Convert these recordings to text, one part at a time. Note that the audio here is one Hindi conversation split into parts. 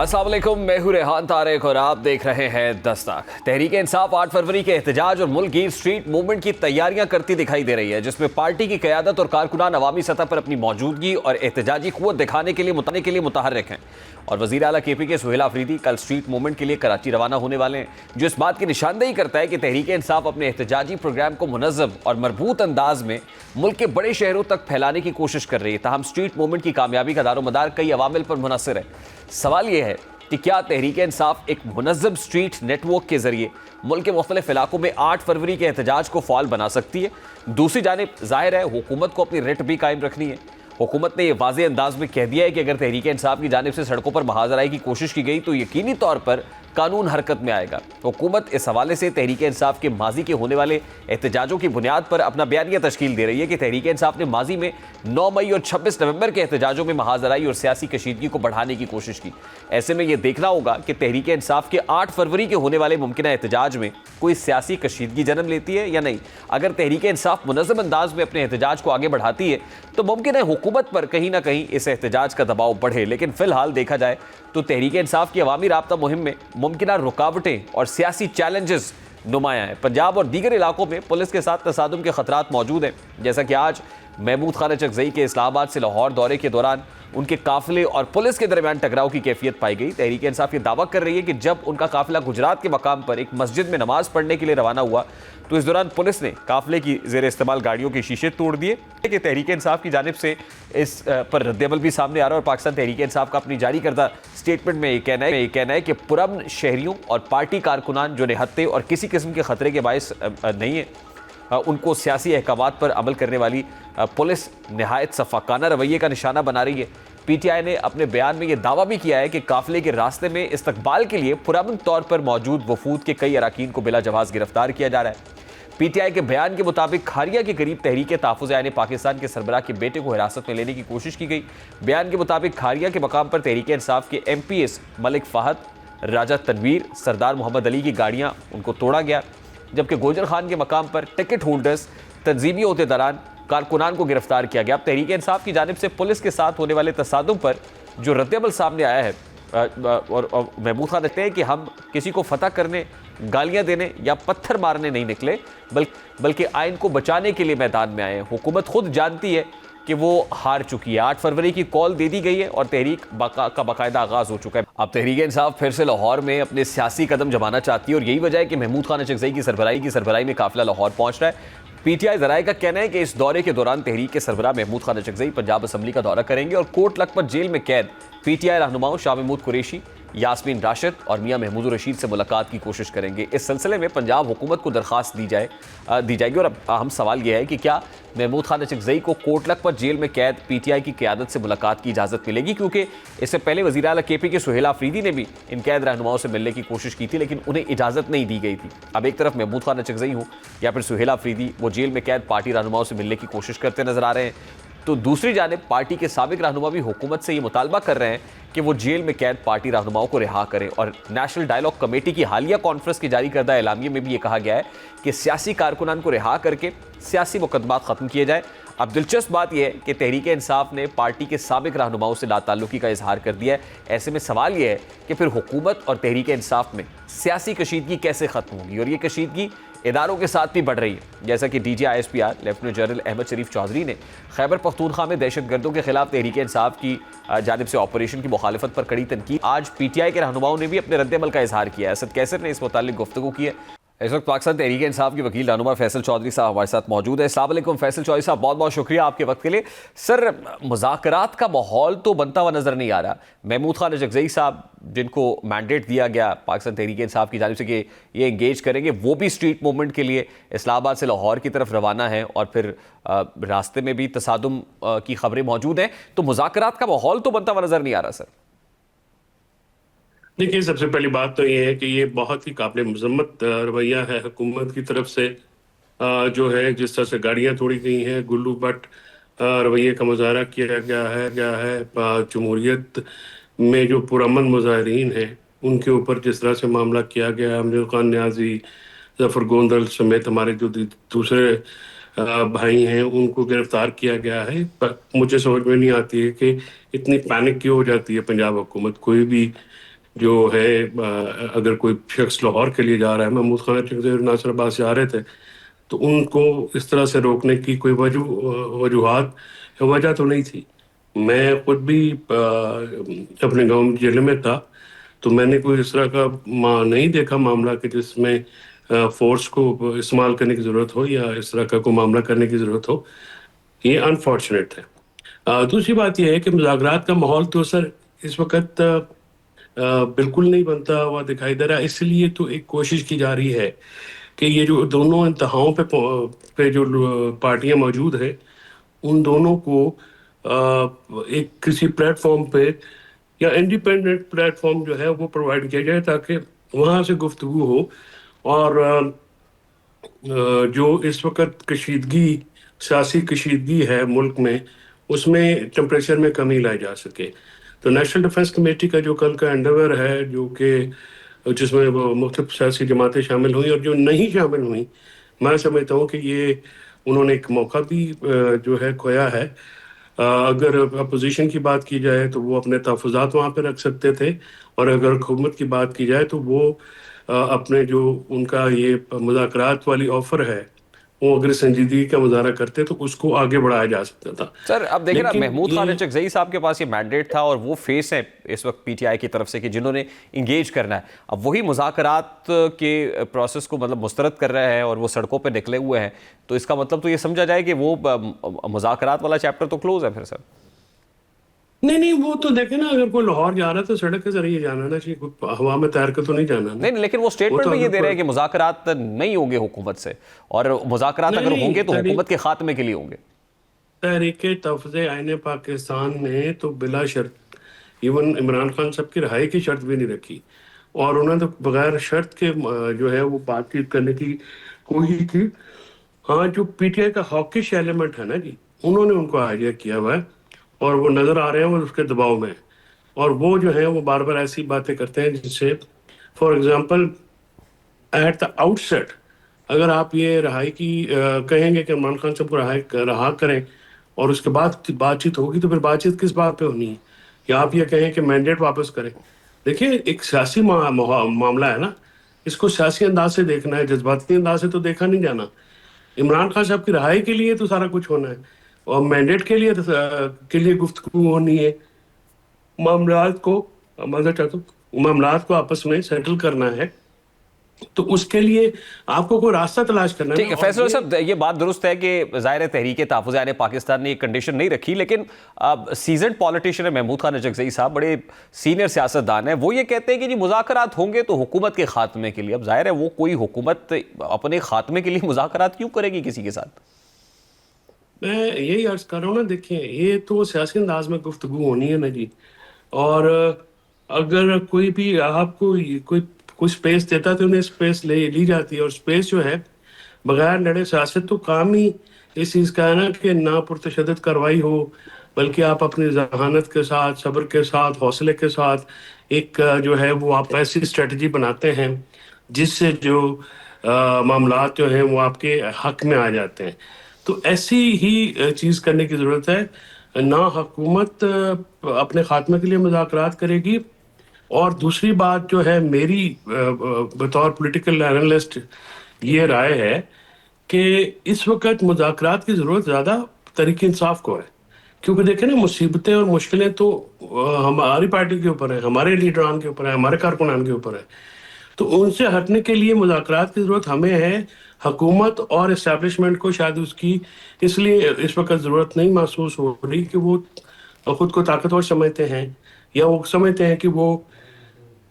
अस्सलाम वालेकुम, मैं हूं रेहान तारिक और आप देख रहे हैं दस्तक। तहरीक इंसाफ 8 फरवरी के एहतजाज और मुल्क की स्ट्रीट मूवमेंट की तैयारियां करती दिखाई दे रही है, जिसमें पार्टी की क़यादत और कारकुनान अवामी सतह पर अपनी मौजूदगी और एहतजाजी क़ुव्वत दिखाने के लिए मुतहर्रिक हैं। और वज़ीर आला KP के सुहेल आफरीदी कल स्ट्रीट मूवमेंट के लिए कराची रवाना होने वाले हैं, जो इस बात की निशानदेही करता है कि तहरीक इंसाफ अपने एहतजाजी प्रोग्राम को मुनज़्ज़म और मरबूत अंदाज में मुल्क के बड़े शहरों तक फैलाने की कोशिश कर रही है। ताहम स्ट्रीट मूवमेंट की कामयाबी का दारोमदार कई अवामिल पर मुनहसर है। सवाल यह है कि क्या तहरीक इंसाफ एक मुनज़्ज़म स्ट्रीट नेटवर्क के जरिए मुल्क के मुख्तलिफ इलाकों में 8 फरवरी के एहतजाज को फ़ाल बना सकती है? दूसरी जानिब जाहिर है हुकूमत को अपनी रिट भी कायम रखनी है। हुकूमत ने यह वाज़े अंदाज में कह दिया है कि अगर तहरीक इंसाफ की जानिब से सड़कों पर महाजराई की कोशिश की गई तो यकीनी तौर पर कानून हरकत में आएगा। हुकूमत इस हवाले से तहरीक इंसाफ के माजी के होने वाले एहतजाजों की बुनियाद पर अपना बयानिया तश्कील दे रही है कि तहरीक इंसाफ ने माजी में 9 मई और 26 नवंबर के एहतजाजों में महाजराई और सियासी कशीदगी को बढ़ाने की कोशिश की। ऐसे में यह देखना होगा कि तहरीक इंसाफ के 8 फरवरी के होने वाले मुमकिन एहतजाज में कोई सियासी कशीदगी जन्म लेती है या नहीं। अगर तहरीक इंसाफ मुनज़्ज़म अंदाज में अपने एहतजाज को आगे बढ़ाती है तो मुमकिन है हुकूमत पर कहीं ना कहीं इस एहतजाज का दबाव बढ़े, लेकिन फिलहाल देखा जाए तो तहरीक इंसाफ की अवामी राब्ता मुहिम में मुमकिन रुकावटें और सियासी चैलेंजेस नुमाया हैं। पंजाब और दीगर इलाकों में पुलिस के साथ तसादुम के खतरात मौजूद हैं, जैसा कि आज महमूद खान चकजई के इस्लामाबाद से लाहौर दौरे के दौरान उनके काफिले और पुलिस के दरमियान टकराव की कैफियत पाई गई। तहरीक इंसाफ ये दावा कर रही है कि जब उनका काफिला गुजरात के मकाम पर एक मस्जिद में नमाज पढ़ने के लिए रवाना हुआ तो इस दौरान पुलिस ने काफिले की जेर इस्तेमाल गाड़ियों के शीशे तोड़ दिए। कि तहरीक इंसाफ की जानिब से इस पर रद्दअमल भी सामने आ रहा है और पाकिस्तान तहरीक इंसाफ का अपनी जारी करदा स्टेटमेंट में ये कहना है कि पुरअमन शहरियों और पार्टी कारकुनान जो निहत्ते और किसी किस्म के खतरे के बायस नहीं है, उनको सियासी अहकामात पर अमल करने वाली पुलिस नहायत सफाकाना रवैये का निशाना बना रही है। PTI ने अपने बयान में यह दावा भी किया है कि काफिले के रास्ते में इस्तकबाल के लिए पुरअमन तौर पर मौजूद वफूद के कई अराकीन को बिला जवाज़ गिरफ्तार किया जा रहा है। PTI के बयान के मुताबिक खारिया के करीब तहरीक तहफ़्फ़ुज़ आईन पाकिस्तान के सरबराह के बेटे को हिरासत में लेने की कोशिश की गई। बयान के मुताबिक खारिया के मकाम पर तहरीक इंसाफ के MPS मलिक फ़हद, राजा तनवीर, सरदार मोहम्मद अली की गाड़ियाँ उनको तोड़ा गया, जबकि गोजर खान के मकाम पर टिकट होल्डर्स, तंजीमी अहदेदारान, कारकुनान को गिरफ्तार किया गया। अब तहरीक इंसाफ की जानिब से पुलिस के साथ होने वाले तसादुम पर जो रद्दअमल सामने आया है और महमूद खान कहते हैं कि हम किसी को फतह करने, गालियां देने या पत्थर मारने नहीं निकले, बल्कि आइन को बचाने के लिए मैदान में आए हैं। हुकूमत खुद जानती है कि वो हार चुकी है। 8 फरवरी की कॉल दे दी गई है और तहरीक का बाकायदा आगाज़ हो चुका है। अब तहरीक इंसाफ फिर से लाहौर में अपने सियासी कदम जमाना चाहती है और यही वजह है कि महमूद खान चकजई की सरबराही में काफिला लाहौर पहुंच रहा है। PTI ज़राए का कहना है कि इस दौरे के दौरान तहरीक के सरबराह महमूद खान चकजई पंजाब असम्बली का दौरा करेंगे और कोट लखपत जेल में कैद PTI रहनुमाओं शाह महमूद कुरैशी, यास्मीन राशिद और मियां महमूद रशीद से मुलाकात की कोशिश करेंगे। इस सिलसिले में पंजाब हुकूमत को दरख्वास्त दी जाएगी। और अब अहम सवाल यह है कि क्या महमूद खान चकजई को कोट लखपत जेल में कैद PTI की क़यादत से मुलाकात की इजाज़त मिलेगी, क्योंकि इससे पहले वज़ीर आला KP के सुहेल आफरीदी ने भी इन कैद रहनुमाओं से मिलने की कोशिश की थी, लेकिन उन्हें इजाज़त नहीं दी गई थी। अब एक तरफ महमूद खान चकजई हो या फिर सुहेल आफरीदी, वो जेल में कैद पार्टी रहनुमाओं से मिलने की कोशिश करते नजर आ रहे हैं, तो दूसरी जानिब पार्टी के साबिक रहनुमा भी हुकूमत से ये मुतालबा कर रहे हैं कि वो जेल में कैद पार्टी रहनुमाओं को रिहा करें। और नेशनल डायलॉग कमेटी की हालिया कॉन्फ्रेंस की जारी करदा एलामिया में भी ये कहा गया है कि सियासी कारकुनान को रिहा करके सियासी मुकदमात ख़त्म किए जाए। अब दिलचस्प बात यह है कि तहरीक इंसाफ ने पार्टी के साबिक रहनुमाओं से लाताल्लुकी का इजहार कर दिया है। ऐसे में सवाल यह है कि फिर हुकूमत और तहरीक इंसाफ में सियासी कशीदगी कैसे ख़त्म होगी, और ये कशीदगी इदारों के साथ भी बढ़ रही है। जैसा कि DG ISPR lieutenant general Ahmed Sharif Chaudhry ने खैबर पख्तूनख्वा में दहशतगर्दों के खिलाफ तहरीक इंसाफ की जानिब से ऑपरेशन की मुखालिफत पर कड़ी तनकीद। आज PTI के रहनुमाओं ने भी अपने रद्दअमल का इजहार किया है। असद कैसर ने इस मुतालिक गुफ्तगू की है। इस वक्त पाकिस्तान तहरीक इंसाफ के वकील रहनुमा फैसल चौधरी साहब हमारे साथ मौजूद है। अस्सलाम वालेकुम फैसल चौधरी साहब, बहुत बहुत शुक्रिया आपके वक्त के लिए। सर, मुज़ाकरात का माहौल तो बनता हुआ नज़र नहीं आ रहा। महमूद खान चकजई साहब, जिनको मैंडेट दिया गया पाकिस्तान तहरीक इंसाफ की जानिब से कि ये इंगेज करेंगे, वो भी स्ट्रीट मूवमेंट के लिए इस्लामाबाद से लाहौर की तरफ रवाना है और फिर रास्ते में भी तसादुम की खबरें मौजूद हैं, तो मुज़ाकरात का माहौल तो बनता हुआ नज़र नहीं आ रहा। सर देखिए, सबसे पहली बात तो ये है कि ये बहुत ही काबिल मजम्मत रवैया है हुकूमत की तरफ से। जो है जिस तरह से गाड़ियां तोड़ी गई हैं, गुल्लू बट रवैये का मुजाहरा किया गया है जमहूरियत में जो पुरअमन मुजाहरीन हैं उनके ऊपर जिस तरह से मामला किया गया, अमजद खान न्याजी, जफर गोंदल समेत हमारे जो दूसरे भाई हैं उनको गिरफ्तार किया गया है। पर मुझे समझ में नहीं आती है कि इतनी पैनिक क्यों हो जाती है पंजाब हुकूमत। कोई भी जो है अगर कोई शख्स लाहौर के लिए जा रहा है, महमूद खान चकदेर नासिर अब्बास जा रहे थे, तो उनको इस तरह से रोकने की कोई वजूहात या वजह तो नहीं थी। मैं खुद भी अपने गांव जिले में था, तो मैंने कोई इस तरह का नहीं देखा मामला कि जिसमें फोर्स को इस्तेमाल करने की ज़रूरत हो या इस तरह का कोई मामला करने की ज़रूरत हो। ये अनफॉर्चुनेट है। दूसरी बात यह है कि मुज़ाकरात का माहौल तो सर इस वक्त बिल्कुल नहीं बनता हुआ दिखाई दे रहा, इसलिए तो एक कोशिश की जा रही है कि ये जो दोनों इंतहाओं पे जो पार्टियां मौजूद है, उन दोनों को एक किसी प्लेटफॉर्म पे या इंडिपेंडेंट प्लेटफॉर्म जो है वो प्रोवाइड किया जाए, ताकि वहाँ से गुफ्तगू हो और जो इस वक्त कशीदगी, सियासी कशीदगी है मुल्क में, उसमें टेम्परेचर में कमी लाई जा सके। तो नेशनल डिफेंस कमेटी का जो कल का एंडेवर है, जो कि जिसमें वो मुख्तलिफ सियासी जमातें शामिल हुई और जो नहीं शामिल हुई, मैं समझता हूँ कि ये उन्होंने एक मौका भी जो है खोया है। अगर अपोजिशन की बात की जाए तो वो अपने तहफ़्फ़ुज़ात वहाँ पे रख सकते थे, और अगर हुकूमत की बात की जाए तो वो अपने जो उनका ये मुज़ाकरात वाली ऑफ़र है, वो अगर संजीदगी का मुज़ाहरा करते तो उसको आगे बढ़ाया जा सकता था। सर अब देखिए ना, लेकिन महमूद खान ये चकजई साहब के पास ये मैंडेट था और वो फेस है इस वक्त पीटीआई की तरफ से कि जिन्होंने इंगेज करना है। अब वही मुज़ाकरात के प्रोसेस को मतलब मुस्तरद कर रहे हैं और वो सड़कों पे निकले हुए हैं, तो इसका मतलब तो ये समझा जाए कि वो मुज़ाकरात वाला चैप्टर तो क्लोज है फिर सर। नहीं, वो तो देखे ना, अगर कोई लाहौर जा रहा है तो सड़क के जरिए जाना ना चाहिए, कोई हवा में तैर कर तो नहीं जाना ना। नहीं, लेकिन वो वो स्टेटमेंट तो में ये अगर दे रहे कोई हैं कि मुज़ाकरात नहीं होंगे हुकूमत से, और मुज़ाकरात नहीं अगर नहीं होंगे तो तहरीक हुकूमत के खात्मे के लिए होंगे। तहरीक तफज़े आईने पाकिस्तान ने तो बिला शर्त इवन इमरान खान साहब की रिहाई की शर्त भी नहीं रखी, और उन्होंने तो बगैर शर्त के जो है वो बातचीत करने की कोशिश की। हाँ, जो पीटीआई का हॉकिश एलिमेंट है ना जी, उन्होंने उनको हाईजैक किया हुआ है, और वो नजर आ रहे हैं, वो उसके दबाव में हैं। और वो जो है वो बार बार ऐसी बातें करते हैं जिससे, for example, at the outset अगर आप ये रहाई की कहेंगे कि इमरान खान साहब को रहा करें, और उसके बाद बातचीत होगी, तो फिर बातचीत किस बात पे होनी है? या आप ये कहें कि मैंडेट वापस करें? देखिए, एक सियासी मामला है ना, इसको सियासी अंदाज से देखना है, जज्बाती अंदाज से तो देखा नहीं जाना। इमरान खान साहब की रहाई के लिए तो सारा कुछ होना है, और मैंडेट के लिए के लिए गुफ्तगू होनी है। मामलात को मैं चाहता हूँ मामलात को आपस में सेटल करना है, तो उसके लिए आपको कोई रास्ता तलाश करना है ठीक ना। है और फैसल साहब, ये बात दुरुस्त है कि ज़ाहिर है तहरीक तहफ़्फ़ुज़ यानी पाकिस्तान ने एक कंडीशन नहीं रखी, लेकिन अब सीजन पॉलिटिशियन है महमूद खान चकजई साहब, बड़े सीनियर सियासतदान हैं, वो ये कहते हैं कि जी मुज़ाकरात होंगे तो हुकूमत के खात्मे के लिए। अब ज़ाहिर है वो कोई हुकूमत अपने खात्मे के लिए मुज़ाकरात क्यों करेगी किसी के साथ? मैं यही अर्ज कर रहा हूँ ना, देखिए, ये तो सियासी अंदाज में गुफ्तगू होनी है ना जी। और अगर कोई भी आपको कोई कोई स्पेस देता है तो उन्हें स्पेस ली जाती है, और स्पेस जो है बगैर लड़े सियासत तो काम ही इस चीज़ का है ना कि ना पुरतशद्दुद कार्रवाई हो, बल्कि आप अपनी जहानत के साथ, सब्र के साथ, हौसले के साथ एक जो है वो आप ऐसी स्ट्रेटजी बनाते हैं जिससे जो मामलात जो हैं वो आपके हक में आ जाते हैं। तो ऐसी ही चीज़ करने की ज़रूरत है। ना हुकूमत अपने खात्मे के लिए मुज़ाकरात करेगी, और दूसरी बात जो है मेरी बतौर पॉलिटिकल एनालिस्ट ये राय है कि इस वक्त मुज़ाकरात की ज़रूरत ज़्यादा तहरीक इंसाफ को है। क्योंकि देखें ना, मुसीबतें और मुश्किलें तो हमारी पार्टी के ऊपर है, हमारे लीडरान के ऊपर है, हमारे कारकुनान के ऊपर है। तो उनसे हटने के लिए मुज़ाकरात की ज़रूरत हमें है। हुकूमत और इस्टेब्लिशमेंट को शायद उसकी इसलिए इस वक्त ज़रूरत नहीं महसूस हो रही कि वो खुद को ताकतवर समझते हैं, या वो समझते हैं कि वो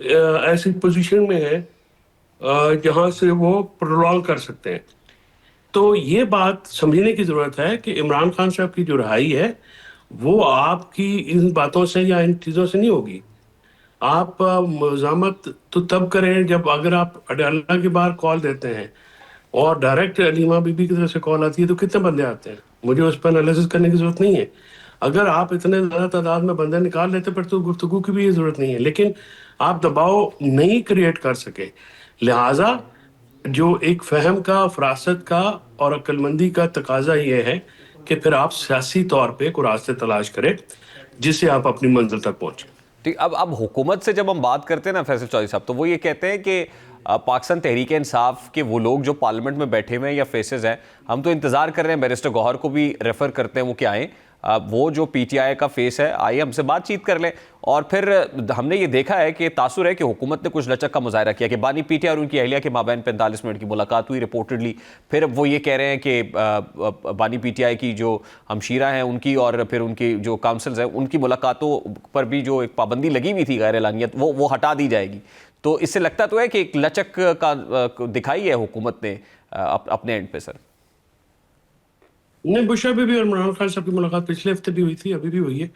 ऐसी पोजीशन में है जहां से वो प्रोलॉन्ग कर सकते हैं। तो ये बात समझने की ज़रूरत है कि इमरान खान साहब की जो रहाई है, वो आपकी इन बातों से या इन चीज़ों से नहीं होगी। आप मज़ामत तो तब करें जब, अगर आप अल्लाह के बाहर कॉल देते हैं और डायरेक्ट अलीमा बीबी की तरफ से कॉल आती है, तो कितने बंदे आते हैं, मुझे उस पर एनालिसिस करने की ज़रूरत नहीं है। अगर आप इतने ज़्यादा तादाद में बंदे निकाल लेते फिर तो गुफ्तगू की भी ये ज़रूरत नहीं है, लेकिन आप दबाव नहीं क्रिएट कर सके। लिहाजा जो एक फ़हम का, फ़रासत का और अक्लमंदी का तकाजा ये है कि फिर आप सियासी तौर पे कोई रास्ते तलाश करें जिससे आप अपनी मंजिल तक पहुँचें। ठीक, अब हुकूमत से जब हम बात करते हैं ना फैसल चौधरी साहब, तो वो ये कहते हैं कि पाकिस्तान तहरीक इंसाफ के वो लोग जो पार्लियामेंट में बैठे हुए हैं या फेसेस हैं, हम तो इंतज़ार कर रहे हैं, बैरिस्टर गौहर को भी रेफ़र करते हैं वो क्या आएँ, वो जो पीटीआई का फेस है आइए हमसे बातचीत कर लें। और फिर हमने ये देखा है कि तासुर है कि हुकूमत ने कुछ लचक का मुजाहरा किया कि बानी पीटीआई और उनकी अहलिया के माबैन 45 मिनट की मुलाकात हुई रिपोर्टेडली। फिर वो ये कह रहे हैं कि बानी पीटीआई की जो हमशीरा हैं उनकी और फिर उनकी जो काउंसिल्स हैं उनकी मुलाकातों पर भी जो एक पाबंदी लगी हुई थी गैर एलानियत, वो हटा दी जाएगी। तो इससे लगता तो है कि एक लचक का दिखाई है हुकूमत ने अपने एंड पे सर। नहीं, बुशरा पे भी और इमरान खान साहब की मुलाकात पिछले हफ्ते भी हुई थी, अभी भी हुई है।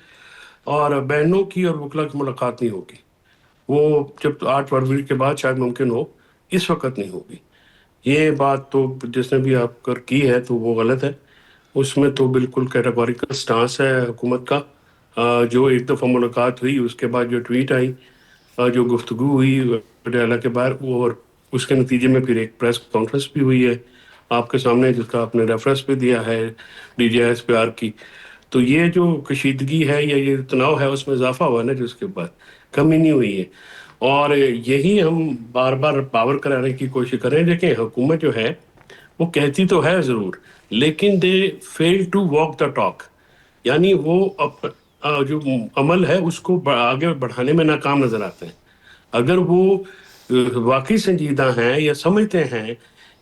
और बहनों की और वकला की मुलाकात नहीं होगी। वो जब 8 फरवरी के बाद शायद मुमकिन हो, इस वक्त नहीं होगी। ये बात तो जिसने भी आप कर की है तो वो गलत है। उसमें तो बिल्कुल कैटेगोरिकल स्टांस है हुकूमत का। जो एक दफ़ा मुलाकात हुई उसके बाद जो ट्वीट आई, जो गुफ्तगू हुई पटियाला के बाहर, वो और उसके नतीजे में फिर एक प्रेस कॉन्फ्रेंस भी हुई है आपके सामने, जिसका आपने रेफरेंस भी दिया है DJISPR की। तो ये जो कशीदगी है या ये तनाव है उसमें इजाफा हुआ ना, जिसके बाद कमी नहीं हुई है। और यही हम बार बार पावर कराने की कोशिश करें। देखिए, हुकूमत जो है वो कहती तो है ज़रूर, लेकिन they fail to walk the talk. यानी वो जो अमल है उसको आगे बढ़ाने में नाकाम नजर आते हैं। अगर वो वाकई संजीदा हैं या समझते हैं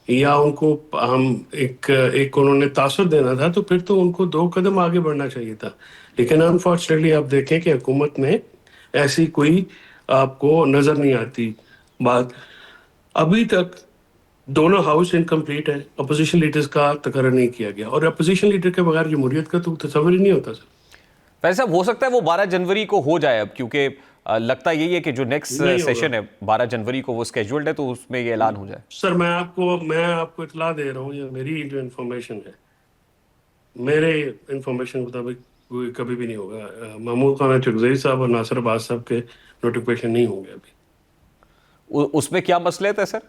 या उनको हम एक उन्होंने तासुर देना था, तो फिर तो उनको 2 कदम आगे बढ़ना चाहिए था। लेकिन अनफॉर्चुनेटली आप देखें कि हुकूमत में ऐसी कोई आपको नजर नहीं आती बात। अभी तक दोनों हाउस इनकम्प्लीट है, अपोजिशन लीडर्स का तकर्र नहीं किया गया, और अपोजिशन लीडर के बगैर जमहूरियत का तो तस्वर ही नहीं होता सर। वैसे हो सकता है वो 12 जनवरी को हो जाए अब, क्योंकि लगता यही है कि जो नेक्स्ट सेशन है 12 जनवरी को वो स्केड्यूल्ड है, तो उसमें ये ऐलान हो जाए। सर, मैं आपको इतला दे रहा हूँ, ये मेरी जो इन्फॉर्मेशन है, मेरे इन्फॉर्मेशन के मुताबिक कभी भी नहीं होगा। महमूद खान चुगजई साहब और नासिर अब्बास साहब के नोटिफिकेशन नहीं होंगे अभी। उसमें क्या मसलियत है सर?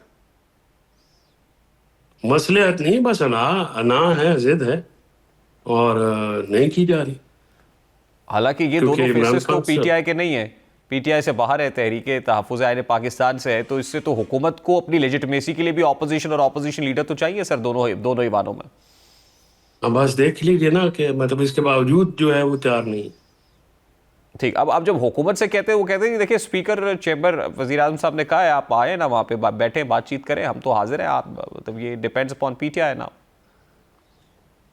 मसलियत नहीं, बस अना है, जिद है, और नहीं की जा रही। हालांकि ये क्योंकि दोनों इमरान फेसेस तो खान पीटीआई के नहीं है, पीटीआई से बाहर है, तहरीक तहफ़्फ़ुज़ आइन पाकिस्तान से है, तो इससे तो हुकूमत को अपनी लेजिटिमेसी के लिए भी ऑपोजिशन और ऑपोजिशन लीडर तो चाहिए सर, दोनों ईवानों में। अब बस देख लीजिए ना कि मतलब इसके बावजूद जो है वो तैयार नहीं। ठीक, अब जब हुकूमत से कहते हैं, वो कहते हैं कि देखिए स्पीकर चैम्बर वज़ीर आज़म साहब ने कहा है आप आए ना वहाँ पे बैठे बातचीत करें, हम तो हाजिर हैं, आप मतलब ये डिपेंड्स अपॉन पीटीआई ना।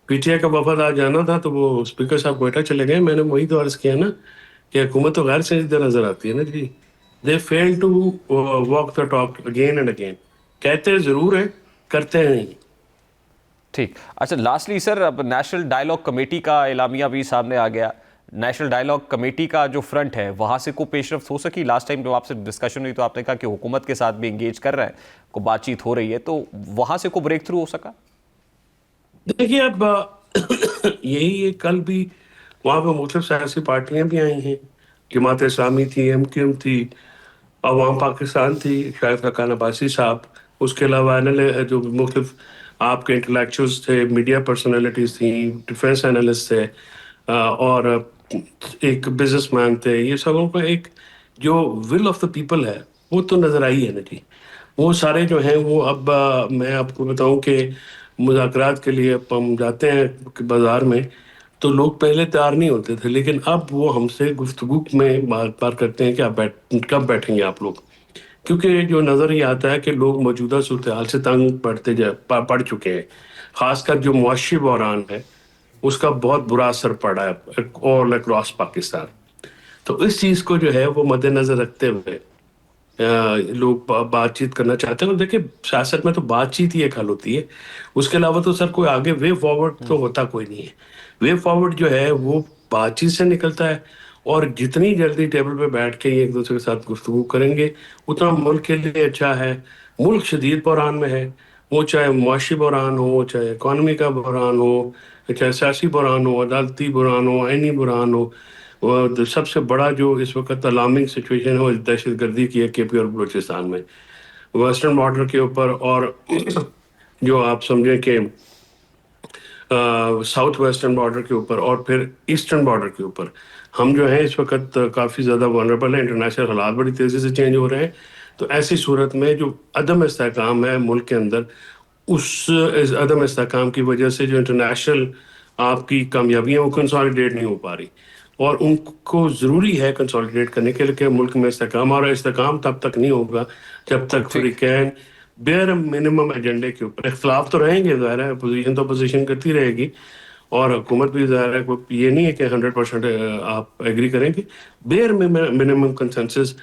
पीटीआई का वफद आज जाना था तो वो स्पीकर साहब कोयटा चले गए। मैंने वही तो अर्ज किया ना कि हुकूमत तो गैर संजीदा नजर आती है ना जी। They fail to walk the talk again and again. कहते जरूर है, करते नहीं। ठीक, अच्छा लास्टली सर, अब नेशनल डायलॉग कमेटी का एलामिया भी सामने आ गया। नेशनल डायलॉग कमेटी का जो फ्रंट है वहाँ से कोई पेशरफ्त हो सकी? लास्ट टाइम जब आपसे डिस्कशन हुई तो आपने कहा कि हुकूमत के साथ भी इंगेज कर रहे हैं, को बातचीत हो रही है, तो वहाँ से कोई ब्रेक थ्रू हो सका? देखिए, अब यही है, कल भी वहाँ पे मुख्तलिफ सियासी पार्टियां भी आई हैं। जमात इस्लामी थी, MQM थी, अवाम पाकिस्तान थी, शायद खकान अब्बासी साहब। उसके अलावा जो मुख्तलिफ आपके इंटेलेक्चुअल्स थे, मीडिया पर्सनैलिटीज थी, डिफेंस एनालिस्ट थे, और एक बिजनेसमैन थे। ये सबों का एक जो विल ऑफ द पीपल है वो तो नजर आई है ना जी। वो सारे जो हैं वो अब मैं आपको बताऊं कि मुज़ाकरात के लिए हम जाते हैं बाजार में, तो लोग पहले तैयार नहीं होते थे, लेकिन अब वो हमसे गुफ्तगू में बार बार करते हैं कि आप कब बैठेंगे आप लोग। क्योंकि जो नज़र ये आता है कि लोग मौजूदा सूरत हाल से तंग पड़ चुके हैं। खासकर जो मुआशी बहरान है उसका बहुत बुरा असर पड़ा है ऑल अक्रॉस पाकिस्तान। तो इस चीज़ को जो है वो मद्देनजर रखते हुए लोग बातचीत करना चाहते हैं। और देखिए, सियासत में तो बातचीत ही एक हल होती है, उसके अलावा तो सर कोई आगे वे फॉरवर्ड तो होता कोई नहीं है। वे फॉरवर्ड जो है वो बातचीत से निकलता है, और जितनी जल्दी टेबल पे बैठ के एक दूसरे के साथ गुफ्तगू करेंगे उतना मुल्क के लिए अच्छा है। मुल्क शदीद बहरान में है, वो चाहे मुआशी बहरान हो, चाहे इकॉनमी का बहरान हो, चाहे सियासी बहरान हो, अदालती बहरान हो, आइनी बहरान हो। और सबसे बड़ा जो इस वक्त अलार्मिंग सिचुएशन है वो दहशत गर्दी की है KP और बलूचिस्तान में, वेस्टर्न बॉर्डर के ऊपर। और जो आप समझें कि साउथ वेस्टर्न बॉर्डर के ऊपर और फिर ईस्टर्न बॉर्डर के ऊपर हम जो है इस वक्त काफ़ी ज़्यादा वनरेबल है। इंटरनेशनल हालात बड़ी तेज़ी से चेंज हो रहे हैं। तो ऐसी सूरत में जो अदम इस्तेहकाम है मुल्क के अंदर, इस अदम इस्तेहकाम की वजह से जो इंटरनेशनल आपकी कामयाबियाँ वो कंसोलिडेट नहीं हो पा रही, और उनको ज़रूरी है कंसोलिडेट करने के लिए कि मुल्क में इस्तेहकाम, और इस्तेहकाम तब तक नहीं होगा जब तक अफ्रीकन बेयर मिनिमम एजेंडे के ऊपर इख्तलाफ तो रहेंगे, ज़ाहिर है अपोजिशन तो अपोजिशन करती रहेगी, और हुकूमत भी ज़ाहिर है ये नहीं है कि 100% आप एग्री करेंगे। बेयर मिनिमम कंसेंसस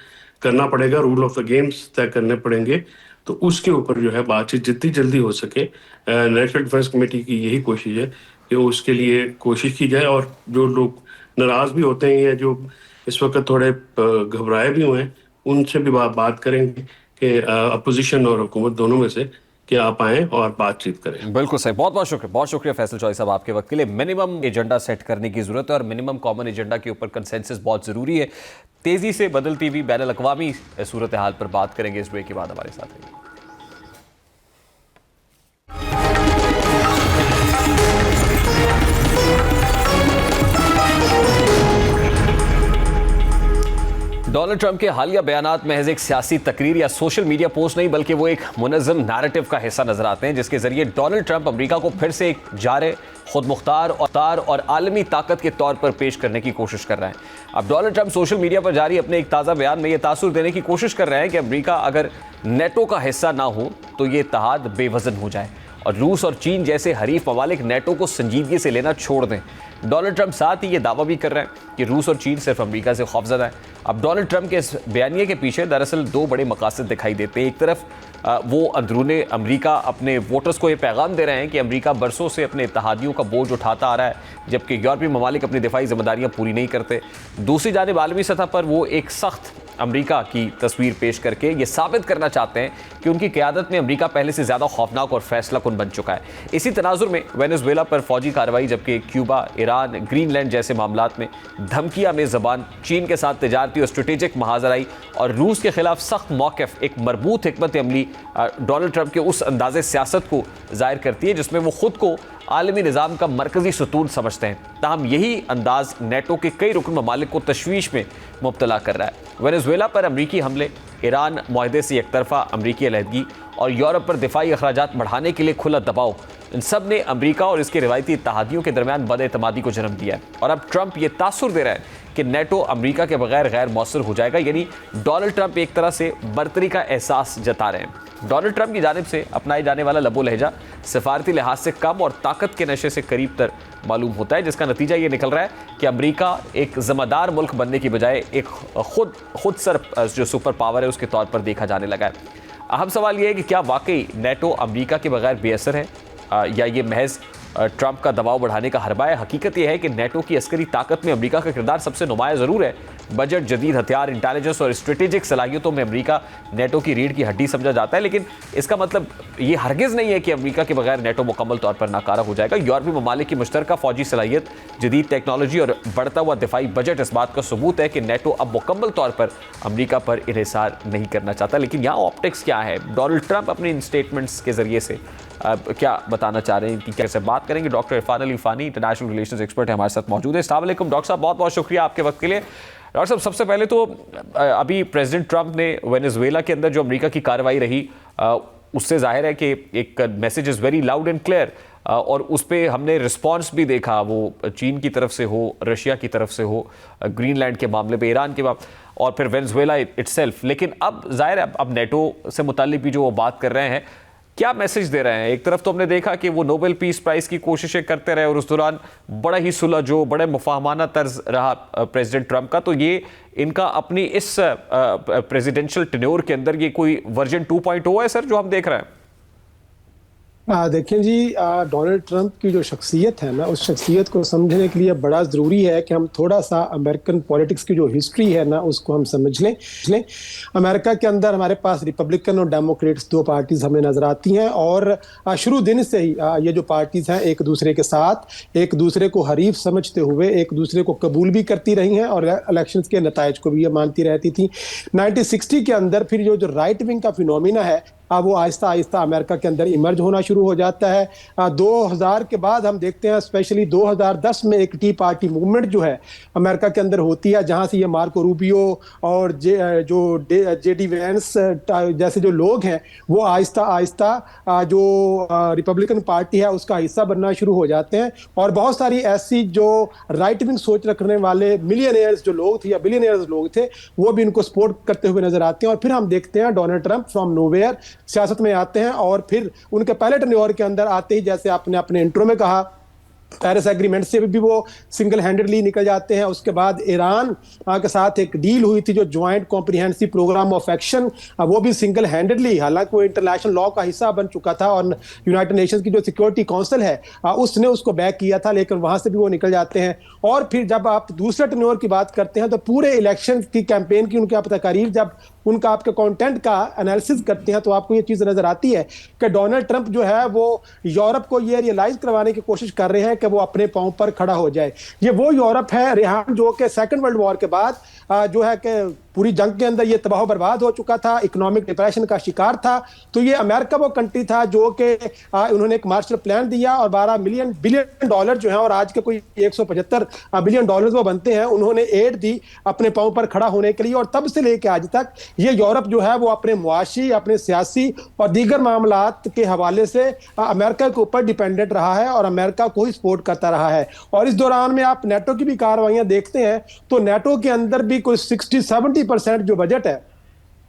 करना पड़ेगा, रूल ऑफ द गेम्स तय करने पड़ेंगे। तो उसके ऊपर जो है बातचीत जितनी जल्दी हो सके, नेशनल डिफेंस कमेटी की यही कोशिश है कि उसके लिए कोशिश की जाए, और जो लोग नाराज़ भी होते हैं या जो इस वक्त थोड़े घबराए भी हुए हैं उनसे भी बात करेंगे कि अपोजिशन और हुकूमत दोनों में से कि आप आएँ और बातचीत करें। बिल्कुल सही। बहुत शुक्रिया फैसल चौधरी साहब आपके वक्त के लिए। मिनिमम एजेंडा सेट करने की जरूरत है और मिनिमम कॉमन एजेंडा के ऊपर कंसेंसस बहुत जरूरी है। तेजी से बदलती हुई बैनुल अक़वामी सूरत हाल पर बात करेंगे इस ब्रेक के बाद। हमारे साथ रहिए। डोनाल्ड ट्रंप के हालिया बयानात महज एक सियासी तकरीर या सोशल मीडिया पोस्ट नहीं, बल्कि वो एक मुनज़्ज़म नैरेटिव का हिस्सा नजर आते हैं, जिसके जरिए डोनाल्ड ट्रंप अमेरिका को फिर से एक जारे, खुद मुख्तार और आलमी ताकत के तौर पर पेश करने की कोशिश कर रहे हैं। अब डोनाल्ड ट्रंप सोशल मीडिया पर जारी अपने एक ताज़ा बयान में यह तासुर देने की कोशिश कर रहे हैं कि अमेरिका अगर नेटो का हिस्सा ना हो तो ये इत्तेहाद बेवजन हो जाए और रूस और चीन जैसे हरीफ ममालिक नेटो को संजीदगी से लेना छोड़ दें। डोनाल्ड ट्रंप साथ ही ये दावा भी कर रहे हैं कि रूस और चीन सिर्फ अमेरिका से खौफजदा है। अब डोनाल्ड ट्रंप के इस बयानिए के पीछे दरअसल दो बड़े मकासद दिखाई देते हैं। एक तरफ वो अंदरूने अमेरिका अपने वोटर्स को ये पैगाम दे रहे हैं कि अमेरिका बरसों से अपने इत्तेहादियों का बोझ उठाता आ रहा है, जबकि यूरोपीय ममालिक अपनी दिफाई जिम्मेदारियां पूरी नहीं करते। दूसरी जानिब आलमी सतह पर वो एक सख्त अमेरिका की तस्वीर पेश करके ये साबित करना चाहते हैं कि उनकी क़यादत में अमेरिका पहले से ज़्यादा खौफनाक और फैसलाकुन बन चुका है। इसी तनाजुर में वेनेजुएला पर फौजी कार्रवाई, जबकि क्यूबा, ईरान, ग्रीनलैंड जैसे मामलात में धमकियाँ में ज़बान, चीन के साथ तिजारती और स्ट्रेटेजिक महाजराई और रूस के खिलाफ सख्त मौक़िफ़ एक मरबूत हिकमत अमली डोनाल्ड ट्रंप के उस अंदाज़े सियासत को ज़ाहिर करती है जिसमें वो खुद को आलमी निज़ाम का मरकज़ी सतून समझते हैं। ताहम यही अंदाज़ नेटो के कई रुकन ममालिक को तशवीश में मुब्तला कर रहा है। वेनेजुएला पर अमरीकी हमले, ईरान मुआहदे से एक तरफा अमरीकी अलहदगी और यूरोप पर दिफाई अखराजात बढ़ाने के लिए खुला दबाव, इन सब ने अमरीका और इसके रिवायती इत्तेहादियों के दरमियान बदएतमादी को जन्म दिया है। और अब ट्रंप ये तासुर दे रहा है कि नेटो अमरीका के बगैर गैर मौसर हो जाएगा, यानी डोनाल्ड ट्रंप एक तरह से बर्तरी का एहसास जता रहे हैं। डोनाल्ड ट्रंप की जानिब से अपनाए जाने वाला लबो लहजा सिफारती लिहाज से कम और ताकत के नशे से करीब तर मालूम होता है, जिसका नतीजा ये निकल रहा है कि अमेरिका एक ज़िम्मेदार मुल्क बनने की बजाय एक खुद सर जो सुपर पावर है उसके तौर पर देखा जाने लगा है। अहम सवाल यह है कि क्या वाकई नेटो अमेरिका के बगैर बेअसर है या ये महज ट्रंप का दबाव बढ़ाने का हरबा है। हकीकत यह है कि नेटो की अस्करी ताकत में अमेरिका का किरदार सबसे नुमाया ज़रूर है। बजट, जदीद हथियार, इंटेलिजेंस और स्ट्रेटेजिक सलाहियतों में अमेरिका नेटो की रीढ़ की हड्डी समझा जाता है, लेकिन इसका मतलब ये हरगिज़ नहीं है कि अमेरिका के बगैर नेटो मुकम्मल तौर पर नाकारा हो जाएगा। यूरोपीय ममालिक की मुश्तरका फौजी सलाहियत, जदीद टेक्नोलॉजी और बढ़ता हुआ दिफाई बजट इस बात का सबूत है कि नेटो अब मुकम्मल तौर पर अमेरिका पर इन्हिसार नहीं करना चाहता। लेकिन यहाँ ऑप्टिक्स क्या है? डोनाल्ड ट्रंप अपने इन स्टेटमेंट्स के जरिए से क्या बताना चाह रहे हैं कि कैसे बात करेंगे? Doctor Irfan Ali Fani, international relations expert है, हमारे साथ मौजूद है। अस्सलाम वालेकुम डॉक्टर साहब, बहुत बहुत शुक्रिया आपके वक्त के लिए। डॉक्टर साहब, सबसे पहले तो अभी प्रेसिडेंट ट्रंप ने वेनेजुएला के अंदर जो अमेरिका की कार्रवाई रही उससे जाहिर है कि एक message is very loud and clear, और उस पर हमने रिस्पॉन्स भी देखा, वो चीन की तरफ से हो, रशिया की तरफ से हो, ग्रीनलैंड के मामले पे, ईरान के मामले और फिर वेनेजुएला इटसेल्फ। लेकिन अब जाहिर है अब नेटो से मुताल्लिक भी जो वो बात कर रहे हैं, क्या मैसेज दे रहे हैं? एक तरफ तो हमने देखा कि वो नोबेल पीस प्राइज़ की कोशिशें करते रहे और उस दौरान बड़ा ही सुलझो, बड़े मुफाहमाना तर्ज रहा प्रेसिडेंट ट्रंप का, तो ये इनका अपनी इस प्रेसिडेंशियल टेन्योर के अंदर ये कोई वर्जन 2.0 है सर जो हम देख रहे हैं? देखिए जी, डोनाल्ड ट्रंप की जो शख्सियत है ना, उस शख्सियत को समझने के लिए बड़ा ज़रूरी है कि हम थोड़ा सा अमेरिकन पॉलिटिक्स की जो हिस्ट्री है ना उसको हम समझ लें। अमेरिका के अंदर हमारे पास रिपब्लिकन और डेमोक्रेट्स दो पार्टीज हमें नज़र आती हैं, और शुरू दिन से ही ये जो पार्टीज़ हैं एक दूसरे के साथ एक दूसरे को हरीफ समझते हुए एक दूसरे को कबूल भी करती रही हैं और इलेक्शन के नताइज को भी ये मानती रहती थी। 1960 के अंदर फिर जो राइट विंग का फिनोमिना है वो आहिस्ता आहिस्ता अमेरिका के अंदर इमर्ज होना शुरू हो जाता है। 2000 के बाद हम देखते हैं, स्पेशली 2010 में एक टी पार्टी मूवमेंट जो है अमेरिका के अंदर होती है, जहां से ये मार्को रूबियो और जेडी वेंस जैसे जो लोग हैं वो आहिस्ता आहिस्ता जो रिपब्लिकन पार्टी है उसका हिस्सा बनना शुरू हो जाते हैं। और बहुत सारी ऐसी जो राइट विंग सोच रखने वाले मिलियनियर्स जो लोग थे या बिलियनियर्स लोग थे वो भी इनको सपोर्ट करते हुए नजर आते हैं। और फिर हम देखते हैं डोनाल्ड ट्रंप फ्रॉम नोवेयर सियासत में आते हैं, और फिर उनके पहले टेन्योर के अंदर आते ही, जैसे आपने अपने इंट्रो में कहा, पेरिस एग्रीमेंट से भी वो सिंगल हैंडेडली निकल जाते हैं। उसके बाद ईरान के साथ एक डील हुई थी जो joint comprehensive programme of action, वो भी सिंगल हैंडेडली, हालांकि वो इंटरनेशनल लॉ का हिस्सा बन चुका था और यूनाइटेड नेशंस की जो सिक्योरिटी काउंसिल है उसने उसको बैक किया था, लेकिन वहां से भी वो निकल जाते हैं। और फिर जब आप दूसरे टेन्योर की बात करते हैं तो पूरे इलेक्शन की कैंपेन की उनकी आप तकारीर, जब उनका आपके कंटेंट का एनालिसिस करते हैं तो आपको ये चीज़ नजर आती है कि डोनाल्ड ट्रंप जो है वो यूरोप को ये रियलाइज करवाने की कोशिश कर रहे हैं कि वो अपने पांव पर खड़ा हो जाए। ये वो यूरोप है रेहान जो कि सेकंड वर्ल्ड वॉर के बाद जो है कि पूरी जंग के अंदर ये तबाह बर्बाद हो चुका था, इकोनॉमिक डिप्रेशन का शिकार था। तो ये अमेरिका वो कंट्री था जो कि उन्होंने एक मार्शल प्लान दिया और 12 बिलियन डॉलर जो है, और आज के कोई 175 बिलियन डॉलर वो बनते हैं, उन्होंने एड दी अपने पांव पर खड़ा होने के लिए। और तब से लेकर आज तक ये यूरोप जो है वो अपने मुआशी, अपने सियासी और दीगर मामलात के हवाले से अमेरिका के ऊपर डिपेंडेंट रहा है और अमेरिका को ही सपोर्ट करता रहा है। और इस दौरान में आप नेटो की भी कार्रवाइयां देखते हैं तो नेटो के अंदर भी कोई 60-70% जो बजट है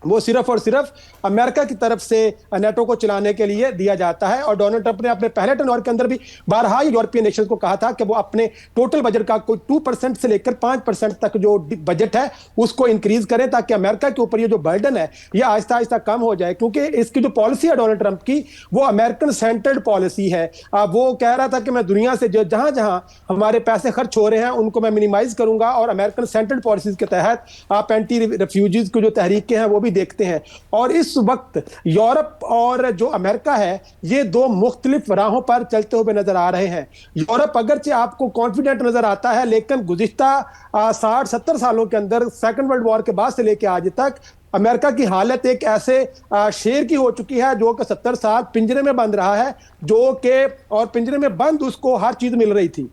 वो सिर्फ और सिर्फ अमेरिका की तरफ से नेटो को चलाने के लिए दिया जाता है। और डोनाल्ड ट्रंप ने अपने पहले टेन्योर के अंदर भी बारहा यूरोपियन नेशंस को कहा था कि वो अपने टोटल बजट का कोई 2% से लेकर 5% तक जो बजट है उसको इंक्रीज करें, ताकि अमेरिका के ऊपर ये जो बर्डन है ये आहिस्ता आहिस्ता कम हो जाए। क्योंकि इसकी जो पॉलिसी है डोनाल्ड ट्रंप की वो अमेरिकन सेंटर्ड पॉलिसी है। वो कह रहा था कि मैं दुनिया से जहां जहां हमारे पैसे खर्च हो रहे हैं उनको मैं मिनिमाइज करूंगा, और अमेरिकन सेंटर्ड पॉलिसीज के तहत आप एंटी रेफ्यूजीज की जो तहरीकें हैं वो भी देखते हैं। और इस वक्त यूरोप और जो अमेरिका है ये दो मुख्तलिफ राहों पर चलते हुए नजर आ रहे हैं। यूरोप अगरचे आपको कॉन्फिडेंट नजर आता है, लेकिन गुज़िश्ता 60-70 सालों के अंदर सेकंड वर्ल्ड वॉर के बाद से लेकर आज तक अमेरिका की हालत एक ऐसे शेर की हो चुकी है जो कि 70 साल पिंजरे में बंद रहा है, जो कि और पिंजरे में बंद उसको हर चीज मिल रही थी।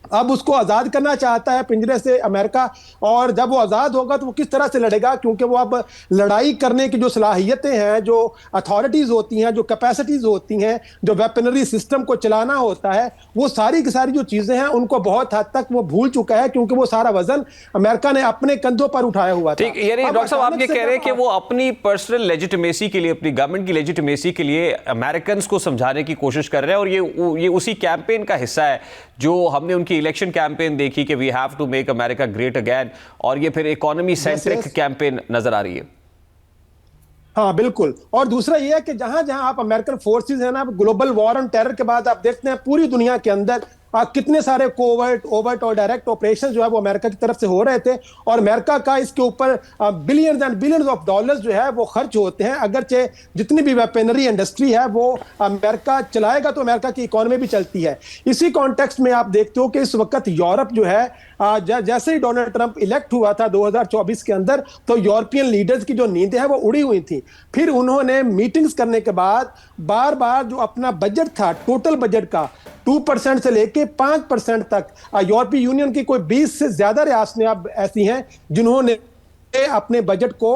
अब उसको आज़ाद करना चाहता है पिंजरे से अमेरिका, और जब वो आज़ाद होगा तो वो किस तरह से लड़ेगा, क्योंकि वो अब लड़ाई करने की जो सलाहियतें हैं, जो अथॉरिटीज़ होती हैं, जो कैपेसिटीज़ होती हैं, जो वेपनरी सिस्टम को चलाना होता है, वो सारी की सारी जो चीज़ें हैं उनको बहुत हद तक वो भूल चुका है, क्योंकि वो सारा वजन अमेरिका ने अपने कंधों पर उठाया हुआ था। ठीक, यानी डॉक्टर साहब आप ये कह रहे हैं कि वो अपनी पर्सनल लेजिटिमेसी के लिए, अपनी गवर्नमेंट की लेजिटिमेसी के लिए अमेरिकन को समझाने की कोशिश कर रहे हैं, और ये उसी कैंपेन का हिस्सा है जो हमने उनकी इलेक्शन कैंपेन देखी कि we have to make America great again, और ये फिर इकोनॉमी सेंट्रिक कैंपेन नजर आ रही है। हाँ बिल्कुल। और दूसरा ये है कि जहां जहां आप अमेरिकन फोर्सेस है ना, ग्लोबल वॉर ऑन टेरर के बाद आप देखते हैं पूरी दुनिया के अंदर कितने सारे कोवर्ट, ओवर्ट और डायरेक्ट ऑपरेशन जो है वो अमेरिका की तरफ से हो रहे थे, और अमेरिका का इसके ऊपर billions and billions of dollars जो है वो खर्च होते हैं। अगरचे जितनी भी वेपनरी इंडस्ट्री है वो अमेरिका चलाएगा तो अमेरिका की इकोनॉमी भी चलती है। इसी कॉन्टेक्स्ट में आप देखते हो कि इस वक्त यूरोप जो है जैसे ही डोनाल्ड ट्रंप इलेक्ट हुआ था 2024 के अंदर, तो यूरोपियन लीडर्स की जो नींदें हैं वो उड़ी हुई थी। फिर उन्होंने मीटिंग्स करने के बाद बार बार जो अपना बजट था, टोटल बजट का 2% से लेके 5% तक, यूरोपीय यूनियन की कोई 20 से ज्यादा रियासतें अब ऐसी हैं जिन्होंने अपने बजट को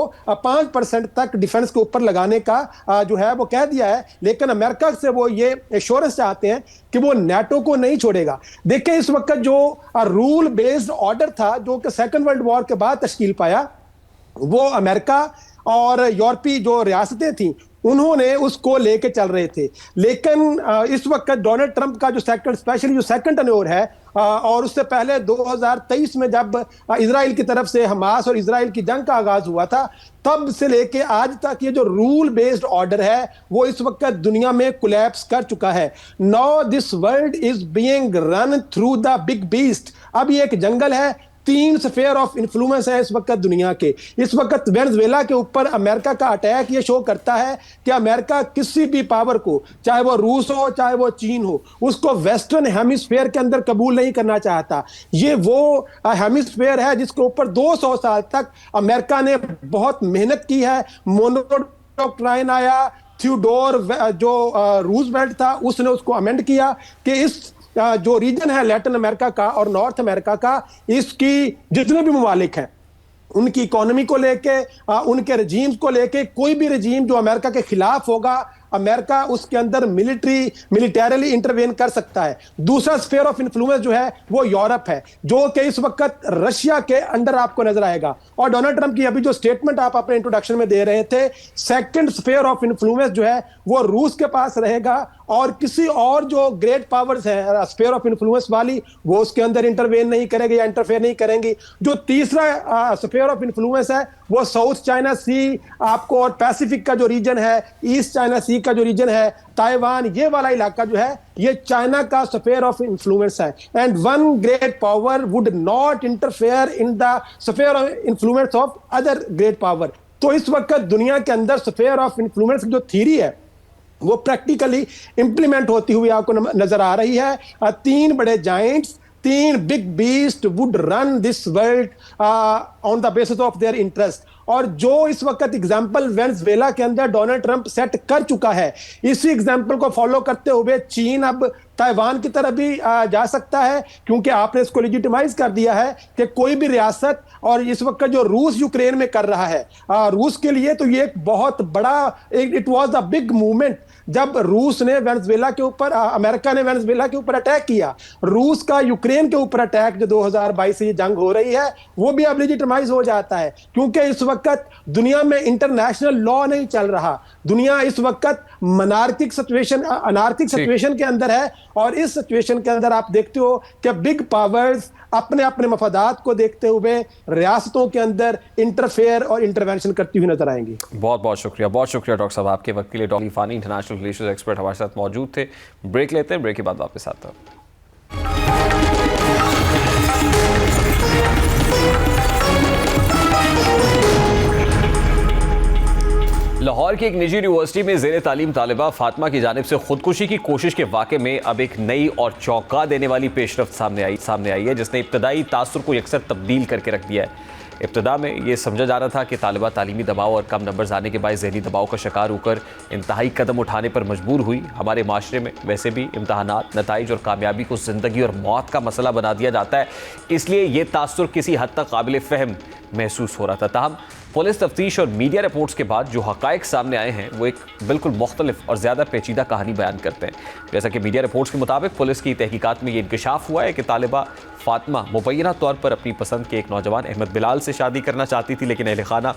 5% तक डिफेंस के ऊपर लगाने का जो है वो कह दिया है। लेकिन अमेरिका से वो ये एश्योरेंस चाहते हैं कि वो नेटो को नहीं छोड़ेगा। देखिए इस वक्त जो रूल बेस्ड ऑर्डर था जो कि सेकंड वर्ल्ड वॉर के बाद तश्कील पाया, वो अमेरिका और यूरोपीय जो रियासतें थी उन्होंने उसको लेके चल रहे थे। लेकिन इस वक्त डोनाल्ड ट्रंप का जो स्पेशली जो सेकंड टेन्योर है, और उससे पहले 2023 में जब इजराइल की तरफ से हमास और इजराइल की जंग का आगाज हुआ था, तब से लेके आज तक ये जो रूल बेस्ड ऑर्डर है वो इस वक्त दुनिया में कोलैप्स कर चुका है। Now this world is being run through the big beast. अब ये एक जंगल है, 3 स्फीयर ऑफ इन्फ्लुएंस है इस वक्त दुनिया के। इस वक्त वेनेजुएला के ऊपर अमेरिका का अटैक ये शो करता है कि अमेरिका किसी भी पावर को, चाहे वो रूस हो चाहे वो चीन हो, उसको वेस्टर्न हेमिस्फीयर के अंदर कबूल नहीं करना चाहता। ये वो हेमिस्फीयर है जिसके ऊपर 200 साल तक अमेरिका ने बहुत मेहनत की है। मोनो डॉक्ट्राइन आया, थियोडोर जो रूजवेल्ट था उसने उसको अमेंड किया कि इस जो रीजन है लैटिन अमेरिका का और नॉर्थ अमेरिका का, इसकी जितने भी ममालिक हैं उनकी इकोनॉमी को लेके, उनके रजीम्स को लेके, कोई भी रजीम जो अमेरिका के खिलाफ होगा अमेरिका उसके अंदर मिलिटरीली इंटरवेन कर सकता है। दूसरा स्फीयर ऑफ इन्फ्लुएंस जो है वो यूरोप है, जो कि इस वक्त रशिया के अंडर आपको नजर आएगा। और डोनाल्ड ट्रंप की अभी जो स्टेटमेंट आप अपने इंट्रोडक्शन में दे रहे थे, सेकंड स्फीयर ऑफ इन्फ्लुएंस जो है वो रूस के पास रहेगा और किसी और जो ग्रेट पावर्स है स्फीयर ऑफ इन्फ्लुएंस वाली वो उसके अंदर इंटरवेन नहीं करेगी या इंटरफेयर नहीं करेंगी। जो तीसरा स्फीयर ऑफ इन्फ्लुएंस है वो साउथ चाइना सी आपको और पैसिफिक का जो रीजन है, ईस्ट चाइना सी का जो रीजन है, ताइवान, ये वाला इलाका जो है ये चाइना का स्फीयर ऑफ इन्फ्लुएंस है। And one great power would not interfere in the sphere of influence of other great power. तो इस वक्त दुनिया के अंदर स्फीयर ऑफ इन्फ्लुएंस जो थ्योरी है वो प्रैक्टिकली इंप्लीमेंट होती हुई आपको नजर आ रही है। तीन बड़े जाइंट्स, तीन big beast would run this world on the basis of their interest. और जो इस वक्त एग्जाम्पल वेनेजुएला के अंदर डोनाल्ड ट्रंप सेट कर चुका है, इसी एग्जाम्पल को फॉलो करते हुए चीन अब ताइवान की तरफ भी जा सकता है, क्योंकि आपने इसको लेजिटिमाइज कर दिया है कि कोई भी रियासत, और इस वक्त जो रूस यूक्रेन में कर रहा है, रूस के लिए तो ये एक बहुत बड़ा, it was the big movement जब रूस ने वेनेजुएला के ऊपर, अमेरिका ने वेनेजुएला के ऊपर अटैक किया। रूस का यूक्रेन के ऊपर अटैक जो 2022 से ये जंग हो रही है वो भी अब लेजिटिमाइज हो जाता है, क्योंकि इस वक्त दुनिया में इंटरनेशनल लॉ नहीं चल रहा। दुनिया इस वक्त अनार्किक सिचुएशन के अंदर है, और इस सिचुएशन के अंदर आप देखते हो कि बिग पावर्स अपने अपने मफादात को देखते हुए रियासतों के अंदर इंटरफेयर और इंटरवेंशन करती हुई नजर आएंगी। बहुत बहुत शुक्रिया डॉक्टर साहब आपके वक्त के लिए। Doctor Fani international relations expert हमारे साथ मौजूद थे। ब्रेक लेते हैं, ब्रेक के बाद वापस आता हूं। लाहौर की एक निजी यूनिवर्सिटी में ज़ेरे तालीम तालिबा फातिमा की जानिब से खुदकुशी की कोशिश के वाक़े में अब एक नई और चौंका देने वाली पेशरफ्त सामने आई है, जिसने इब्तदाई तासुर को यकसर तब्दील करके रख दिया है। इब्तदा में ये समझा जा रहा था कि तालिबा तालीमी दबाव और कम नंबर्स आने के बाद ज़हनी दबाव का शिकार होकर इंतहाई कदम उठाने पर मजबूर हुई। हमारे माशरे में वैसे भी इम्तहानात, नताइज और कामयाबी को ज़िंदगी और मौत का मसला बना दिया जाता है, इसलिए ये तासुर किसी हद तक काबिल फ़हम महसूस हो रहा था। ताहम पुलिस तफ्तीश और मीडिया रिपोर्ट्स के बाद जो हक़ाइक़ सामने आए हैं वो एक बिल्कुल मुख्तलिफ और ज़्यादा पेचीदा कहानी बयान करते हैं। जैसा कि मीडिया रिपोर्ट्स के मुताबिक पुलिस की तहकीकात में ये इंकशाफ हुआ है कि तालिबा फातिमा मुबैना तौर पर अपनी पसंद के एक नौजवान अहमद बिलाल से शादी करना चाहती थी, लेकिन अहले खाना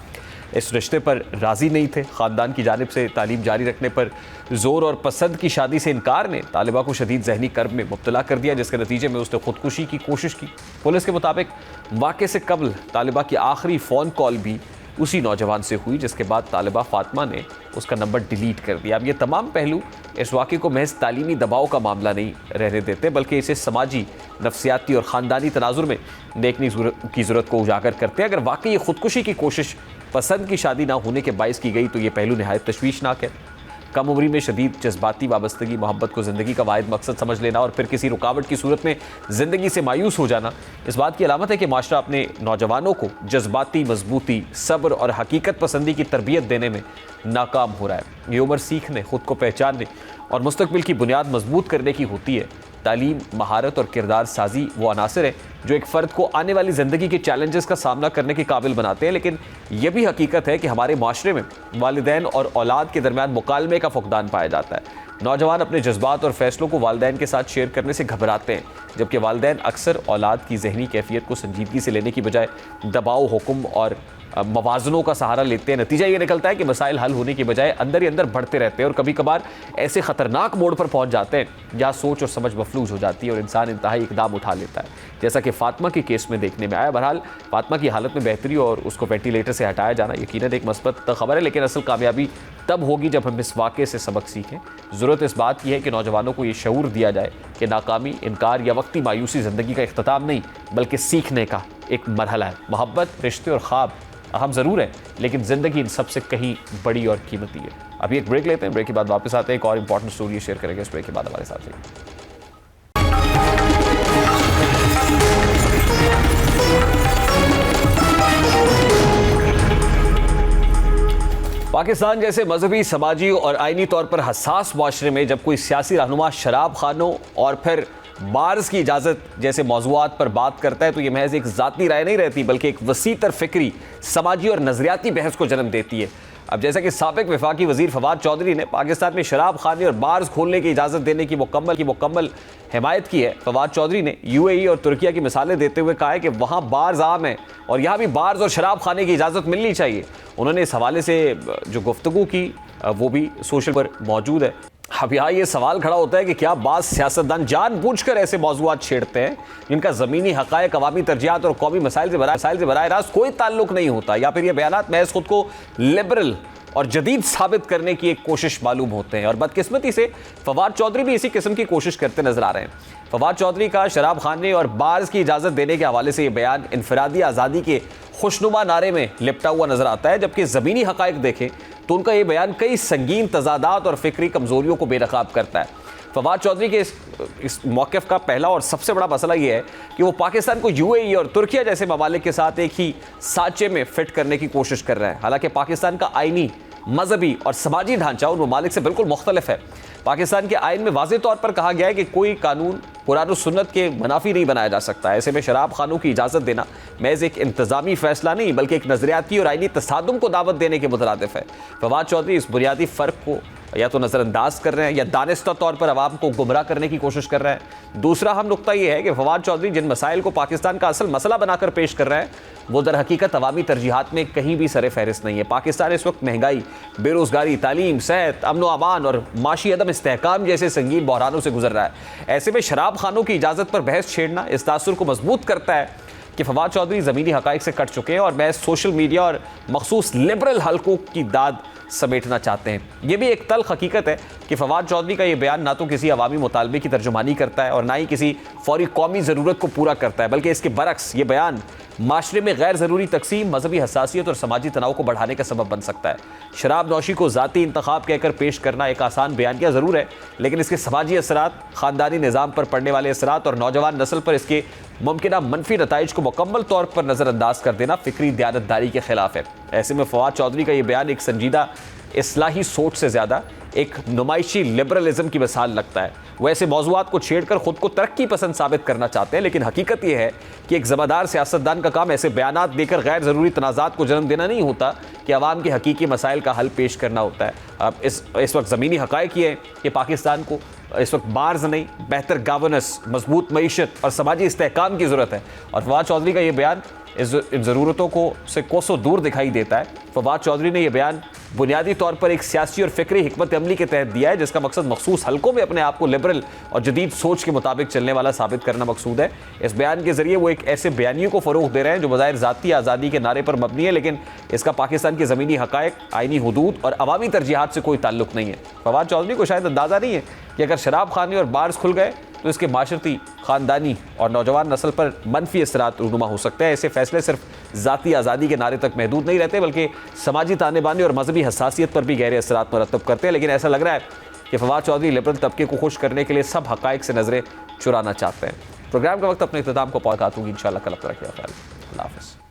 इस रिश्ते पर राज़ी नहीं थे। ख़ानदान की जानिब से तालीम जारी रखने पर ज़ोर और पसंद की शादी से इनकार ने तालिबा को शदीद ज़हनी कर्ब में मुब्तला कर दिया, जिसके नतीजे में उसने खुदकुशी की कोशिश की। पुलिस के मुताबिक वाक़े से कबल तालिबा की आखिरी फ़ोन कॉल भी उसी नौजवान से हुई, जिसके बाद तालिबा फातिमा ने उसका नंबर डिलीट कर दिया। अब ये तमाम पहलू इस वाक़े को महज तालीमी दबाव का मामला नहीं रहने देते, बल्कि इसे समाजी, नफ्सियाती और ख़ानदानी तनाजुर में देखने की ज़रूरत को उजागर करते हैं। अगर वाकई ये खुदकुशी की कोशिश पसंद की शादी ना होने के बायस की गई तो ये पहलू नहायत तशवीशनाक है। कम उम्री में शदीद जज्बाती वाबस्तगी, मोहब्बत को ज़िंदगी का वाहिद मकसद समझ लेना और फिर किसी रुकावट की सूरत में ज़िंदगी से मायूस हो जाना इस बात की अलामत है कि माशरा अपने नौजवानों को जज्बाती मजबूती, सब्र और हकीकत पसंदी की तरबियत देने में नाकाम हो रहा है। ये उम्र सीखने, खुद को पहचानने और मुस्तकबिल की बुनियाद मजबूत करने की होती है। तालीम, महारत और किरदार साजी वो अनासर हैं जो एक फ़र्द को आने वाली ज़िंदगी के चैलेंजेस का सामना करने के काबिल बनाते हैं, लेकिन यह भी हकीकत है कि हमारे माशरे में वालिदैन और औलाद के दरमियान मुकालमे का फुकदान पाया जाता है। नौजवान अपने जज्बात और फैसलों को वालिदैन के साथ शेयर करने से घबराते हैं, जबकि वालिदैन अक्सर औलाद की जहनी कैफियत को संजीदगी से लेने की बजाय दबाव, हुक्म और मवाज़नों का सहारा लेते हैं। नतीजा ये निकलता है कि मसाइल हल होने की बजाय अंदर ही अंदर बढ़ते रहते हैं और कभी कभार ऐसे ख़तरनाक मोड़ पर पहुंच जाते हैं जहाँ सोच और समझ मफलूज हो जाती है और इंसान इंतहाई इकदाम उठा लेता है, जैसा कि फातिमा के केस में देखने में आया। बहरहाल फातिमा की हालत में बेहतरी और उसको वेंटिलेटर से हटाया जाना यकीनन एक मस्बत खबर है, लेकिन असल कामयाबी तब होगी जब हम इस वाक़े से सबक सीखें। ज़रूरत इस बात की है कि नौजवानों को ये शऊर दिया जाए कि नाकामी, इनकार या वक्ती मायूसी ज़िंदगी का इख्तिताम नहीं बल्कि सीखने का एक मरहला है। मोहब्बत, रिश्ते और ख्वाब अहम ज़रूर है, लेकिन ज़िंदगी इन सबसे कहीं बड़ी और कीमती है। अभी एक ब्रेक लेते हैं, ब्रेक के बाद वापस आते हैं, एक और इंपॉर्टेंट स्टोरी शेयर करेंगे। इस ब्रेक के बाद हमारे साथ रहिए। पाकिस्तान जैसे मजहबी, समाजी और आईनी तौर पर हसास माशरे में जब कोई सियासी रहनुमा शराब खानों और फिर बार्स की इजाज़त जैसे मौज़ूआत पर बात करता है तो ये महज एक ज़ाती राय नहीं रहती बल्कि एक वसीतर फ़िक्री, समाजी और नज़रियाती बहस को जन्म देती है। अब जैसा कि साबिक वफाकी वज़ीर फवाद चौधरी ने पाकिस्तान में शराब खाने और बार्स खोलने की इजाज़त देने की मुकम्मल हिमायत की है। फवाद चौधरी ने UAE और तुर्किया की मिसालें देते हुए कहा है कि वहाँ बार्स आम है और यहाँ भी बार्स और शराब खाने की इजाज़त मिलनी चाहिए। उन्होंने इस हवाले से जो गुफ्तगू की वो भी सोशल पर मौजूद है। अब यहाँ ये सवाल खड़ा होता है कि क्या बाज़ सियासतदान जानबूझकर ऐसे मौज़ूआत छेड़ते हैं जिनका ज़मीनी हक़ाइक़, अवामी तरजीहात और कौमी मसाइल से बराह रास्त कोई ताल्लुक़ नहीं होता, या फिर ये बयानात महज खुद को लिबरल और जदीद साबित करने की एक कोशिश मालूम होते हैं। और बदकिस्मती से फवाद चौधरी भी इसी किस्म की कोशिश करते नजर आ रहे हैं। फवाद चौधरी का शराब खाने और बार्स की इजाज़त देने के हवाले से ये बयान इनफरादी आज़ादी के खुशनुमा नारे में लिपटा हुआ नजर आता है, जबकि ज़मीनी हक़ाइक़ देखें तो उनका ये बयान कई संगीन तज़ादात और फ़िक्री कमज़ोरियों को बेनकाब करता है। फवाद चौधरी के इस मौक़िफ़ का पहला और सबसे बड़ा मसला ये है कि वो पाकिस्तान को UAE और तुर्किया जैसे ममालिक के साथ एक ही सांचे में फ़िट करने की कोशिश कर रहे हैं। हालांकि पाकिस्तान का आइनी, मजहबी और समाजी ढांचा उन ममालिक से बिल्कुल मुख्तलिफ है। पाकिस्तान के आइन में वाज़ेह तौर पर कहा गया है कि कोई कानून कुरान और सुन्नत के मुनाफी नहीं बनाया जा सकता। ऐसे में शराब खानों की इजाज़त देना महज एक इंतज़ामी फ़ैसला नहीं बल्कि एक नज़रियाती और आइनी तसादुम को दावत देने के मुतरादिफ है। फवाद चौधरी इस बुनियादी फ़र्क को या तो नज़रअंदाज कर रहे हैं या दानिस्ता तौर पर आवाम को गुमराह करने की कोशिश कर रहे हैं। दूसरा अहम नुक्ता यह है कि फवाद चौधरी जिन मसाइल को पाकिस्तान का असल मसला बनाकर पेश कर रहे हैं वो दर हकीकत अवामी तरजीहात में कहीं भी सरे फहरिस्त नहीं है। पाकिस्तान इस वक्त महंगाई, बेरोज़गारी, तालीम, सेहत, अमन व अमान और माशी अदम इस्तेहकाम जैसे संगीन बहरानों से गुजर रहा है। ऐसे में शराब खानों की इजाज़त पर बहस छेड़ना इस तासुर को मजबूत करता है कि फवाद चौधरी ज़मीनी हक़ाइक़ से कट चुके हैं और महज सोशल मीडिया और मखसूस लिबरल हलकों की दाद समेटना चाहते हैं। यह भी एक तल्ख़ हकीकत है कि फवाद चौधरी का ये बयान ना तो किसी अवामी मुतालबे की तर्जुमानी करता है और ना ही किसी फौरी कौमी ज़रूरत को पूरा करता है, बल्कि इसके बरक्स ये बयान माशरे में गैर ज़रूरी तकसीम, मजहबी हसासियत और समाजी तनाव को बढ़ाने का सबब बन सकता है। शराब नौशी को ज़ाती इंतखाब कहकर पेश करना एक आसान बयानिया ज़रूर है, लेकिन इसके समाजी असरात, ख़ानदानी निज़ाम पर पड़ने वाले असरात और नौजवान नस्ल पर इसके मुमकिन मनफी नताइज को मुकम्मल तौर पर नज़रअंदाज कर देना फ़िक्री दयानतदारी के ख़िलाफ़ है। ऐसे में फवाद चौधरी का ये बयान एक संजीदा इस्लाही सोच से ज़्यादा एक नुमाइशी लिबरलिज़म की मिसाल लगता है। वो ऐसे मौज़ूआत को छेड़कर ख़ुद को तरक्की पसंद साबित करना चाहते हैं, लेकिन हकीकत यह है कि एक ज़िम्मेदार सियासतदान का काम ऐसे बयानात देकर गैर ज़रूरी तनाज़ात को जन्म देना नहीं होता कि आवाम के हकीकी मसाइल का हल पेश करना होता है। अब इस वक्त ज़मीनी हक़ाइक़ ये है कि पाकिस्तान को इस वक्त बार्स नहीं, बेहतर गवर्नेंस, मजबूत मईशत और समाजी इस्तेहकाम की ज़रूरत है। और फवाद चौधरी का ये बयान इन ज़रूरतों को से कोसों दूर दिखाई देता है। फवाद चौधरी ने यह बयान बुनियादी तौर पर एक सियासी और फ़िक्री हिकमत अमली के तहत दिया है, जिसका मकसद मखसूस हलकों में अपने आप को लिबरल और जदीद सोच के मुताबिक चलने वाला साबित करना मकसूद है। इस बयान के ज़रिए वो एक ऐसे बयानियों को फ़रोग़ दे रहे हैं जो बज़ाहिर ज़ाती आज़ादी के नारे पर मबनी है, लेकिन इसका पाकिस्तान के ज़मीनी हक़ाइक़, आइनी हुदूद और अवामी तरजीहात से कोई ताल्लुक़ नहीं है। फवाद चौधरी को शायद अंदाज़ा नहीं है कि अगर शराब खाने और बार्स खुल गए तो इसके माशरती, ख़ानदानी और नौजवान नस्ल पर मनफी असरात रूनुमा हो सकते हैं। ऐसे फैसले सिर्फ ज़ाती आज़ादी के नारे तक महदूद नहीं रहते बल्कि समाजी तानेबानी और मजहबी हसासियत पर भी गहरे असरात मरतब करते हैं। लेकिन ऐसा लग रहा है कि फवाद चौधरी लिबरल तबके को खुश करने के लिए सब हक़ाइक़ से नज़रें चुराना चाहते हैं। प्रोग्राम का वक्त अपने इख्तिताम को पहुंचाता हूँ। इंशाअल्लाह कल अपना ख्याल। अल्लाह हाफ़िज़।